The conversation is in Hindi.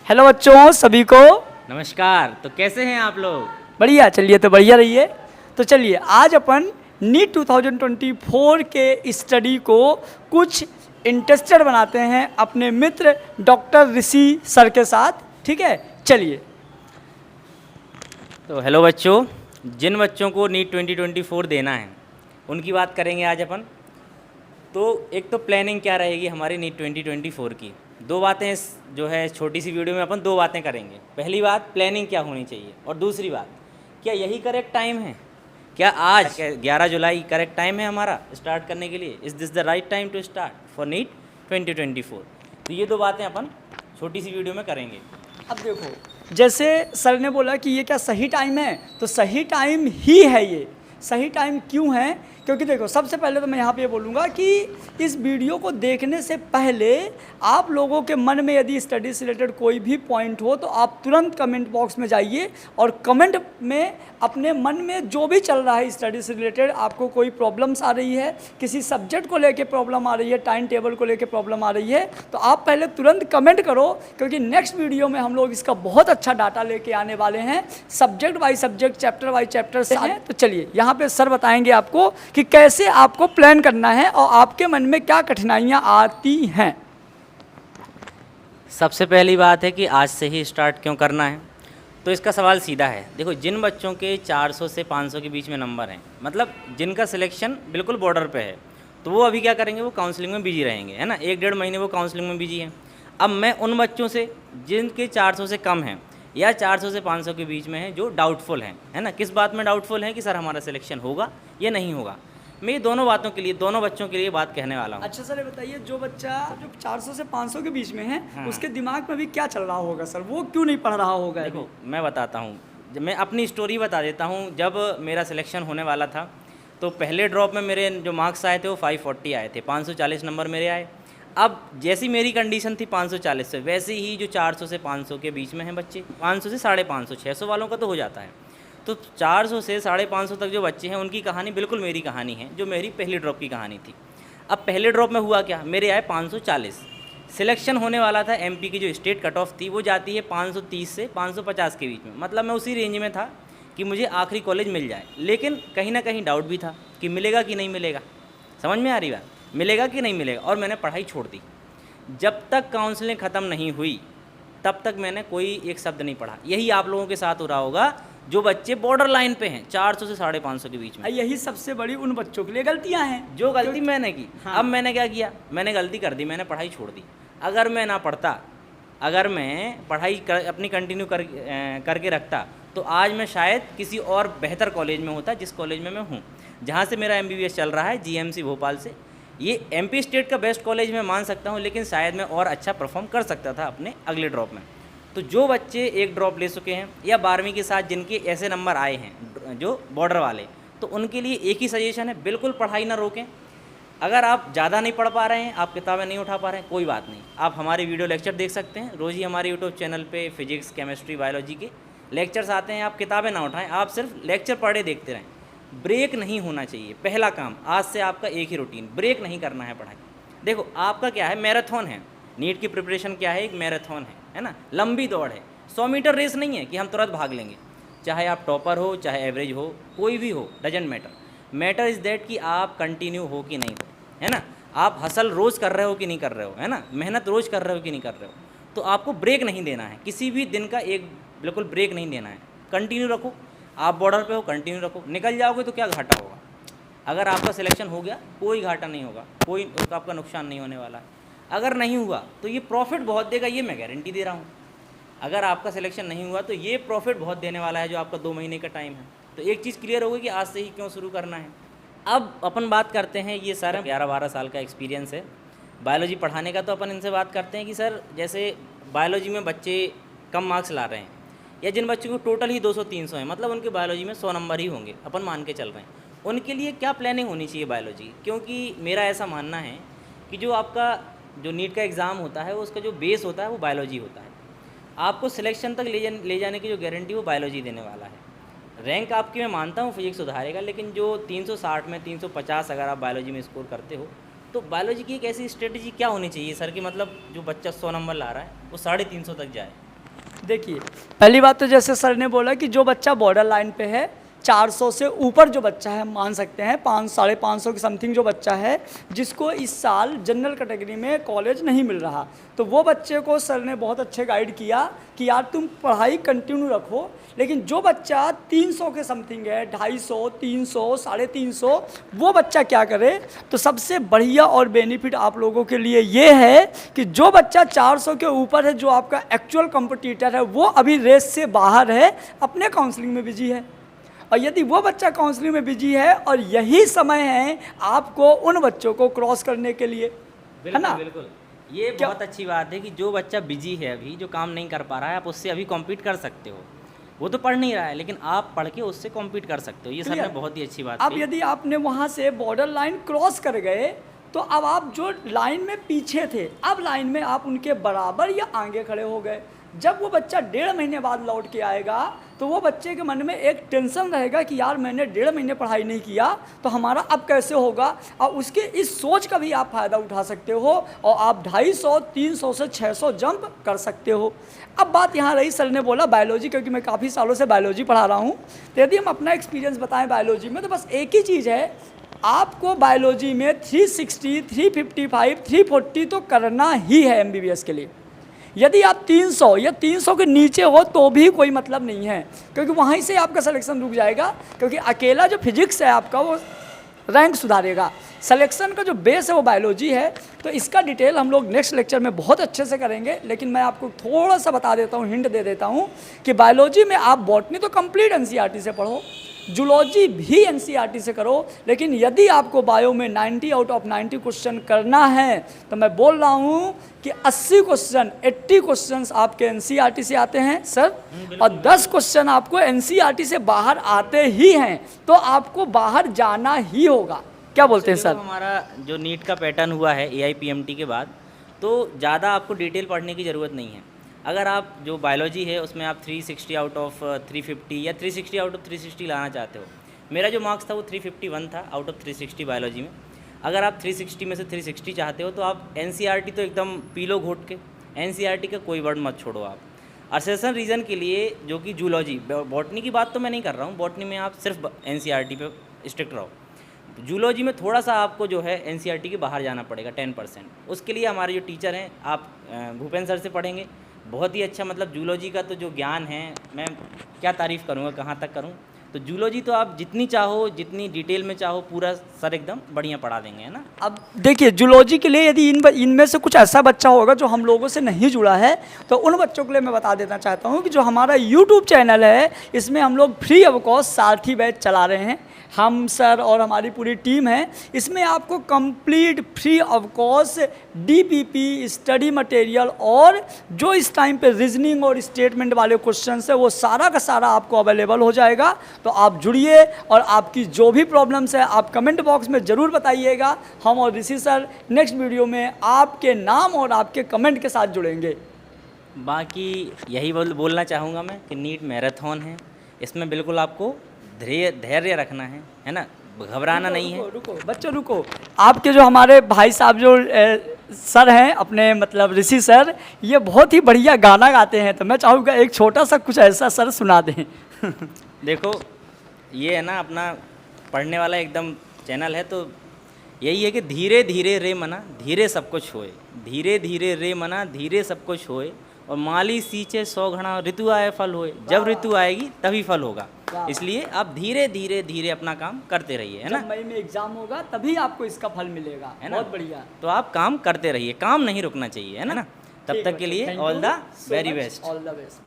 हेलो बच्चों सभी को नमस्कार। तो कैसे हैं आप लोग? बढ़िया। चलिए तो बढ़िया रहिए। तो चलिए आज अपन नीट 2024 के स्टडी को कुछ इंटरेस्टेड बनाते हैं अपने मित्र डॉक्टर ऋषि सर के साथ। ठीक है, चलिए। तो हेलो बच्चों, जिन बच्चों को नीट 2024 देना है उनकी बात करेंगे आज अपन। तो एक तो प्लानिंग क्या रहेगी हमारी नीट 2024 की, दो बातें जो है छोटी सी वीडियो में अपन दो बातें करेंगे। पहली बात प्लानिंग क्या होनी चाहिए, और दूसरी बात क्या यही करेक्ट टाइम है, क्या आज 11 जुलाई करेक्ट टाइम है हमारा स्टार्ट करने के लिए, is this the right time to start for NEET 2024। तो ये दो बातें अपन छोटी सी वीडियो में करेंगे। अब देखो, जैसे सर ने बोला कि ये क्या सही टाइम है, तो सही टाइम ही है। ये सही टाइम क्यों है? क्योंकि देखो, सबसे पहले तो मैं यहाँ पे ये बोलूँगा कि इस वीडियो को देखने से पहले आप लोगों के मन में यदि स्टडी से रिलेटेड कोई भी पॉइंट हो तो आप तुरंत कमेंट बॉक्स में जाइए और कमेंट में अपने मन में जो भी चल रहा है स्टडी से रिलेटेड, आपको कोई प्रॉब्लम्स आ रही है, किसी सब्जेक्ट को लेके प्रॉब्लम आ रही है, टाइम टेबल को लेके प्रॉब्लम आ रही है, तो आप पहले तुरंत कमेंट करो, क्योंकि नेक्स्ट वीडियो में हम लोग इसका बहुत अच्छा डाटा लेके आने वाले हैं, subject by subject, chapter by chapter से हैं। तो चलिए यहाँ पे सर बताएंगे आपको कि कैसे आपको प्लान करना है और आपके मन में क्या कठिनाइयाँ आती हैं। सबसे पहली बात है कि आज से ही स्टार्ट क्यों करना है। तो इसका सवाल सीधा है। देखो, जिन बच्चों के 400 से 500 के बीच में नंबर हैं, मतलब जिनका सिलेक्शन बिल्कुल बॉर्डर पे है, तो वो अभी क्या करेंगे, वो काउंसलिंग में बिजी रहेंगे, है ना। 1-1.5 महीने वो काउंसलिंग में बिजी हैं। अब मैं उन बच्चों से जिनके 400 से कम हैं या 400 से 500 के बीच में हैं, जो डाउटफुल हैं, है ना, किस बात में डाउटफुल हैं कि सर हमारा सिलेक्शन होगा या नहीं होगा, मैं ये दोनों बातों के लिए, दोनों बच्चों के लिए बात कहने वाला हूँ। अच्छा सर, ये बताइए, जो बच्चा जो 400 से 500 के बीच में है, हाँ। उसके दिमाग में भी क्या चल रहा होगा सर? वो क्यों नहीं पढ़ रहा होगा? देखो, मैं बताता हूँ, मैं अपनी स्टोरी बता देता हूँ। जब मेरा सिलेक्शन होने वाला था तो पहले ड्रॉप में मेरे जो मार्क्स आए थे वो 540 आए थे, 540 नंबर मेरे आए। अब जैसी मेरी कंडीशन थी 540 से, वैसे ही जो 400 से 500 के बीच में हैं बच्चे, 500 से 550, 600 वालों का तो हो जाता है, तो 400 से 550 तक जो बच्चे हैं उनकी कहानी बिल्कुल मेरी कहानी है, जो मेरी पहली ड्रॉप की कहानी थी। अब पहले ड्रॉप में हुआ क्या, मेरे आए 540। सिलेक्शन होने वाला था, एमपी की जो स्टेट कट ऑफ थी वो जाती है 530 से 550 के बीच में, मतलब मैं उसी रेंज में था कि मुझे आखिरी कॉलेज मिल जाए। लेकिन कहीं ना कहीं डाउट भी था कि मिलेगा कि नहीं मिलेगा, समझ में आ रही बात, मिलेगा कि नहीं मिलेगा। और मैंने पढ़ाई छोड़ दी। जब तक काउंसलिंग ख़त्म नहीं हुई तब तक मैंने कोई एक शब्द नहीं पढ़ा। यही आप लोगों के साथ हो रहा होगा जो बच्चे बॉर्डर लाइन पे हैं, 400 से 550 के बीच में। यही सबसे बड़ी उन बच्चों के लिए गलतियां हैं जो गलती मैंने की। हाँ। अब मैंने क्या किया, मैंने गलती कर दी, मैंने पढ़ाई छोड़ दी। अगर मैं ना पढ़ता, अगर मैं पढ़ाई अपनी कंटिन्यू करके रखता, तो आज मैं शायद किसी और बेहतर कॉलेज में होता, जिस कॉलेज में मैं हूँ, जहाँ से मेरा MBBS चल रहा है, GMC भोपाल से। ये MP स्टेट का बेस्ट कॉलेज मैं मान सकता हूँ, लेकिन शायद मैं और अच्छा परफॉर्म कर सकता था अपने अगले ड्रॉप में। तो जो बच्चे एक ड्रॉप ले चुके हैं या 12वीं के साथ जिनके ऐसे नंबर आए हैं जो बॉर्डर वाले, तो उनके लिए एक ही सजेशन है, बिल्कुल पढ़ाई ना रोकें। अगर आप ज़्यादा नहीं पढ़ पा रहे हैं, आप किताबें नहीं उठा पा रहे हैं, कोई बात नहीं, आप हमारे वीडियो लेक्चर देख सकते हैं। रोज़ ही हमारे यूट्यूब चैनल पे फिजिक्स, केमिस्ट्री, बायोलॉजी के लेक्चर्स आते हैं। आप किताबें ना उठाएं, आप सिर्फ लेक्चर पढ़े देखते रहें। ब्रेक नहीं होना चाहिए, पहला काम। आज से आपका एक ही रूटीन, ब्रेक नहीं करना है पढ़ाई। देखो, आपका क्या है, मैराथन है। नीट की प्रिपरेशन क्या है, एक मैराथन है ना, लंबी दौड़ है। 100 मीटर रेस नहीं है कि हम तुरंत भाग लेंगे। चाहे आप टॉपर हो, चाहे एवरेज हो, कोई भी हो, doesn't matter. Matter is that कि आप कंटिन्यू हो कि नहीं हो, है ना। आप हसल रोज़ कर रहे हो कि नहीं कर रहे हो, है ना, मेहनत रोज़ कर रहे हो कि नहीं कर रहे हो। तो आपको ब्रेक नहीं देना है, किसी भी दिन का एक बिल्कुल ब्रेक नहीं देना है, कंटिन्यू रखो। आप बॉर्डर पे हो, कंटिन्यू रखो। निकल जाओगे तो क्या घाटा होगा। अगर आपका सिलेक्शन हो गया, कोई घाटा नहीं होगा, कोई आपका नुकसान नहीं होने वाला है। अगर नहीं हुआ तो ये प्रॉफिट बहुत देगा, ये मैं गारंटी दे रहा हूँ। अगर आपका सिलेक्शन नहीं हुआ तो ये प्रॉफिट बहुत देने वाला है, जो आपका 2 महीने का टाइम है। तो एक चीज़ क्लियर होगी कि आज से ही क्यों शुरू करना है। अब अपन बात करते हैं, ये सर 11-12 साल का एक्सपीरियंस है बायोलॉजी पढ़ाने का। तो अपन इनसे बात करते हैं कि सर, जैसे बायोलॉजी में बच्चे कम मार्क्स ला रहे हैं, या जिन बच्चों को टोटल ही 200-300 है, मतलब उनके बायोलॉजी में 100 नंबर ही होंगे, अपन मान के चल रहे हैं, उनके लिए क्या प्लानिंग होनी चाहिए बायोलॉजी। क्योंकि मेरा ऐसा मानना है कि जो आपका जो नीट का एग्ज़ाम होता है, उसका जो बेस होता है वो बायोलॉजी होता है। आपको सिलेक्शन तक ले जाने की जो गारंटी वो बायोलॉजी देने वाला है। रैंक आपकी मैं मानता हूँ फिजिक्स सुधारेगा, लेकिन जो 360 में 350 अगर आप बायोलॉजी में स्कोर करते हो, तो बायोलॉजी की एक ऐसी स्ट्रेटजी क्या होनी चाहिए सर कि मतलब जो बच्चा 100 नंबर ला रहा है वो 350 तक जाए। देखिए, पहली बात तो जैसे सर ने बोला कि जो बच्चा बॉर्डर लाइन पे है, 400 से ऊपर जो बच्चा है, हम मान सकते हैं 500-550 के समथिंग जो बच्चा है, जिसको इस साल जनरल कैटेगरी में कॉलेज नहीं मिल रहा, तो वो बच्चे को सर ने बहुत अच्छे गाइड किया कि यार तुम पढ़ाई कंटिन्यू रखो। लेकिन जो बच्चा 300 के समथिंग है, 250, 300, 350, वो बच्चा क्या करे? तो सबसे बढ़िया और बेनिफिट आप लोगों के लिए ये है कि जो बच्चा 400 के ऊपर है, जो आपका एक्चुअल कॉम्पिटिटर है, वो अभी रेस से बाहर है, अपने काउंसलिंग में बिजी है। और यदि वो बच्चा काउंसलिंग में बिजी है और यही समय है आपको उन बच्चों को क्रॉस करने के लिए, है ना? बिल्कुल, ये बहुत अच्छी बात है कि जो बच्चा बिजी है, अभी जो काम नहीं कर पा रहा है, आप उससे अभी कॉम्पीट कर सकते हो। वो तो पढ़ नहीं रहा है, लेकिन आप पढ़ के उससे कॉम्पीट कर सकते हो। ये सर ने बहुत ही अच्छी बात अब कही। यदि आपने वहाँ से बॉर्डर लाइन क्रॉस कर गए, तो अब आप जो लाइन में पीछे थे, अब लाइन में आप उनके बराबर या आगे खड़े हो गए। जब वो बच्चा 1.5 महीने बाद लौट के आएगा, तो वो बच्चे के मन में एक टेंशन रहेगा कि यार मैंने 1.5 महीने पढ़ाई नहीं किया, तो हमारा अब कैसे होगा। और उसके इस सोच का भी आप फ़ायदा उठा सकते हो और आप 250, 300 से 600 जंप कर सकते हो। अब बात यहाँ रही, सर ने बोला बायोलॉजी, क्योंकि मैं काफ़ी सालों से बायोलॉजी पढ़ा रहा हूँ, तो यदि हम अपना एक्सपीरियंस बताएं बायोलॉजी में, तो बस एक ही चीज़ है, आपको बायोलॉजी में 360, 355, 340 तो करना ही है MBBS के लिए। यदि आप 300 या 300 के नीचे हो तो भी कोई मतलब नहीं है, क्योंकि वहीं से आपका सिलेक्शन रुक जाएगा, क्योंकि अकेला जो फिजिक्स है आपका वो रैंक सुधारेगा। सिलेक्शन का जो बेस है वो बायोलॉजी है। तो इसका डिटेल हम लोग नेक्स्ट लेक्चर में बहुत अच्छे से करेंगे, लेकिन मैं आपको थोड़ा सा बता देता हूँ, हिंट दे देता हूँ कि बायोलॉजी में आप बॉटनी तो कंप्लीट NCERT से पढ़ो, जूलॉजी भी NCERT से करो, लेकिन यदि आपको बायो में 90 आउट ऑफ 90 क्वेश्चन करना है, तो मैं बोल रहा हूँ कि 80 क्वेश्चन, 80 क्वेश्चन आपके NCERT से आते हैं सर, और 10 क्वेश्चन आपको NCERT से बाहर आते ही हैं, तो आपको बाहर जाना ही होगा। क्या बोलते हैं सर? हमारा जो नीट का पैटर्न हुआ है AIPMT के बाद, तो ज़्यादा आपको डिटेल पढ़ने की ज़रूरत नहीं है। अगर आप जो बायोलॉजी है उसमें आप 360 आउट ऑफ 350 या 360 आउट ऑफ 360 लाना चाहते हो, मेरा जो मार्क्स था वो 351 था आउट ऑफ 360 बायोलॉजी में। अगर आप 360 में से 360 चाहते हो तो आप NCERT तो एकदम पी लो घोट के, NCERT का कोई वर्ड मत छोड़ो आप। असेसन रीज़न के लिए जो कि जूलॉजी, बॉटनी की बात तो मैं नहीं कर रहा हूँ, बॉटनी में आप सिर्फ NCERT पे स्ट्रिक्ट रहो। जूलॉजी में थोड़ा सा आपको जो है NCERT के बाहर जाना पड़ेगा 10%। उसके लिए हमारे जो टीचर हैं, आप भूपेंद्र सर से पढ़ेंगे, बहुत ही अच्छा, मतलब जूलॉजी का तो जो ज्ञान है, मैं क्या तारीफ़ करूँगा, कहाँ तक करूँ। तो जूलॉजी तो आप जितनी चाहो, जितनी डिटेल में चाहो, पूरा सर एकदम बढ़िया पढ़ा देंगे, है ना। अब देखिए, जूलॉजी के लिए यदि इनमें से कुछ ऐसा बच्चा होगा जो हम लोगों से नहीं जुड़ा है, तो उन बच्चों के लिए मैं बता देना चाहता हूँ कि जो हमारा YouTube चैनल है, इसमें हम लोग free of cost Sarathi batch चला रहे हैं। हम सर और हमारी पूरी टीम है, इसमें आपको complete free of cost DPP study material और जो इस टाइम पे रीजनिंग और स्टेटमेंट वाले क्वेश्चंस है, वो सारा का सारा आपको अवेलेबल हो जाएगा। तो आप जुड़िए और आपकी जो भी प्रॉब्लम्स है आप कमेंट बॉक्स में ज़रूर बताइएगा। हम और ऋषि सर नेक्स्ट वीडियो में आपके नाम और आपके कमेंट के साथ जुड़ेंगे। बाकी यही बोलना चाहूँगा मैं कि नीट मैराथन है, इसमें बिल्कुल आपको धैर्य रखना है ना, घबराना नहीं है। रुको बच्चों रुको, आपके जो हमारे भाई साहब जो सर हैं अपने, मतलब ऋषि सर, ये बहुत ही बढ़िया गाना गाते हैं, तो मैं चाहूँगा एक छोटा सा कुछ ऐसा सर सुना दें। देखो, ये है ना अपना पढ़ने वाला एकदम चैनल है, तो यही है कि धीरे धीरे रे मना धीरे सब कुछ होए, धीरे धीरे रे मना धीरे सब कुछ होए, और माली सींचे 100 घड़ा ऋतु आए फल होए, जब ऋतु आएगी तभी फल होगा। इसलिए आप धीरे धीरे धीरे अपना काम करते रहिए, है ना। मई में एग्जाम होगा तभी आपको इसका फल मिलेगा, है ना। बहुत बढ़िया। तो आप काम करते रहिए, काम नहीं रुकना चाहिए, है ना। तब तक के लिए all the very best. All the best.